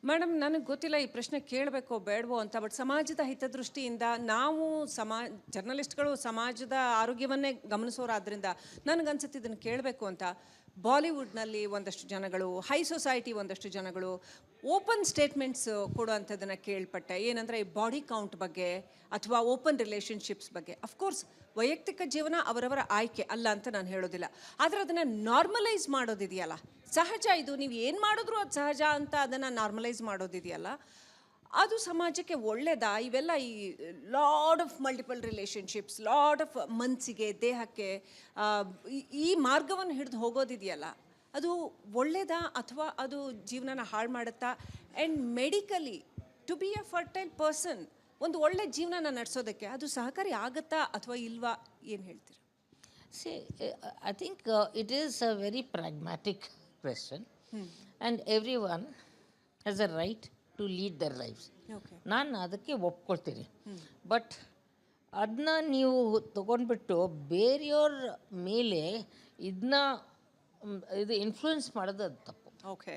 Madam, ನನಗೆ ಗೊತ್ತಿಲ್ಲ ಈ ಪ್ರಶ್ನೆ ಕೇಳಬೇಕೋ ಬೇಡವೋ ಅಂತ. ಬಟ್ ಸಮಾಜದ ಹಿತದೃಷ್ಟಿಯಿಂದ ನಾವು ಜರ್ನಲಿಸ್ಟ್ಗಳು ಸಮಾಜದ ಆರೋಗ್ಯವನ್ನೇ ಗಮನಿಸೋರಾದ್ರಿಂದ ನನಗನ್ಸುತ್ತೆ ಇದನ್ನು ಕೇಳಬೇಕು ಅಂತ. ಬಾಲಿವುಡ್ನಲ್ಲಿ ಒಂದಷ್ಟು ಜನಗಳು, ಹೈ ಸೊಸೈಟಿ ಒಂದಷ್ಟು ಜನಗಳು ಓಪನ್ ಸ್ಟೇಟ್ಮೆಂಟ್ಸ್ ಕೊಡುವಂಥದ್ದನ್ನು ಕೇಳ್ಪಟ್ಟೆ. ಏನಂದರೆ ಈ ಬಾಡಿ ಕೌಂಟ್ ಬಗ್ಗೆ ಅಥವಾ ಓಪನ್ ರಿಲೇಷನ್ಶಿಪ್ಸ್ ಬಗ್ಗೆ. ಅಫ್ಕೋರ್ಸ್ ವೈಯಕ್ತಿಕ ಜೀವನ ಅವರವರ ಆಯ್ಕೆ ಅಲ್ಲ ಅಂತ ನಾನು ಹೇಳೋದಿಲ್ಲ. ಆದರೆ ಅದನ್ನು ನಾರ್ಮಲೈಸ್ ಮಾಡೋದಿದೆಯಲ್ಲ, ಸಹಜ ಇದು, ನೀವು ಏನು ಮಾಡಿದ್ರು ಅದು ಸಹಜ ಅಂತ ಅದನ್ನು ನಾರ್ಮಲೈಸ್ ಮಾಡೋದಿದೆಯಲ್ಲ, ಅದು ಸಮಾಜಕ್ಕೆ ಒಳ್ಳೆಯದಾ? ಇವೆಲ್ಲ ಈ lot of multiple relationships, lot of ಮನಸ್ಸಿಗೆ, ದೇಹಕ್ಕೆ ಈ ಮಾರ್ಗವನ್ನು ಹಿಡಿದು ಹೋಗೋದಿದೆಯಲ್ಲ, ಅದು ಒಳ್ಳೆಯದಾ ಅಥವಾ ಅದು ಜೀವನನ ಹಾಳು ಮಾಡುತ್ತಾ? And medically to be a fertile person, ಒಂದು ಒಳ್ಳೆ ಜೀವನನ ನಡೆಸೋದಕ್ಕೆ ಅದು ಸಹಕಾರಿ ಆಗುತ್ತಾ ಅಥವಾ ಇಲ್ವಾ? ಏನು ಹೇಳ್ತೀರಾ? See, I think it is a very pragmatic question, and everyone has a right to lead their lives. Okay. ನಾನು ಅದಕ್ಕೆ ಒಪ್ಕೊಳ್ತೀನಿ. ಬಟ್ ಅದನ್ನ ನೀವು ತೊಗೊಂಡ್ಬಿಟ್ಟು ಬೇರೆಯವ್ರ ಮೇಲೆ ಇದನ್ನ ಇದು ಇನ್ಫ್ಲೂಯೆನ್ಸ್ ಮಾಡೋದು ಅದು ತಪ್ಪು. ಓಕೆ.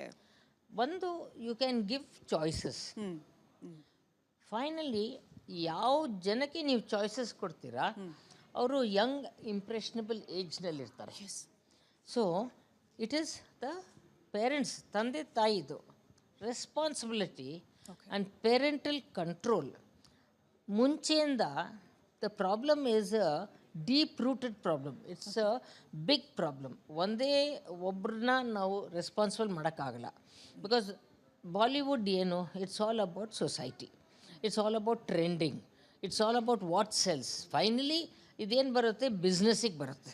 ಒಂದು, you can give choices. Finally ಯಾವ ಜನಕ್ಕೆ ನೀವು ಚಾಯ್ಸಸ್ ಕೊಡ್ತೀರಾ ಅವರು ಯಂಗ್ ಇಂಪ್ರೆಷನಬಲ್ ಏಜ್ನಲ್ಲಿರ್ತಾರೆ. So it is the parents, ತಂದೆ ತಾಯಿದು ರೆಸ್ಪಾನ್ಸಿಬಿಲಿಟಿ ಆ್ಯಂಡ್ ಪೇರೆಂಟಲ್ ಕಂಟ್ರೋಲ್. ಮುಂಚೆಯಿಂದ the problem is a deep rooted problem. It's a big problem. ಒಂದೇ ಒಬ್ಬರನ್ನ ನಾವು ರೆಸ್ಪಾನ್ಸಿಬಲ್ ಮಾಡೋಕ್ಕಾಗಲ್ಲ. ಬಿಕಾಸ್ ಬಾಲಿವುಡ್ ಏನು, it's all about society, it's all about trending, it's all about what sells. Finally ಇದೇನು ಬರುತ್ತೆ, ಬಿಸ್ನೆಸ್ಸಿಗೆ ಬರುತ್ತೆ.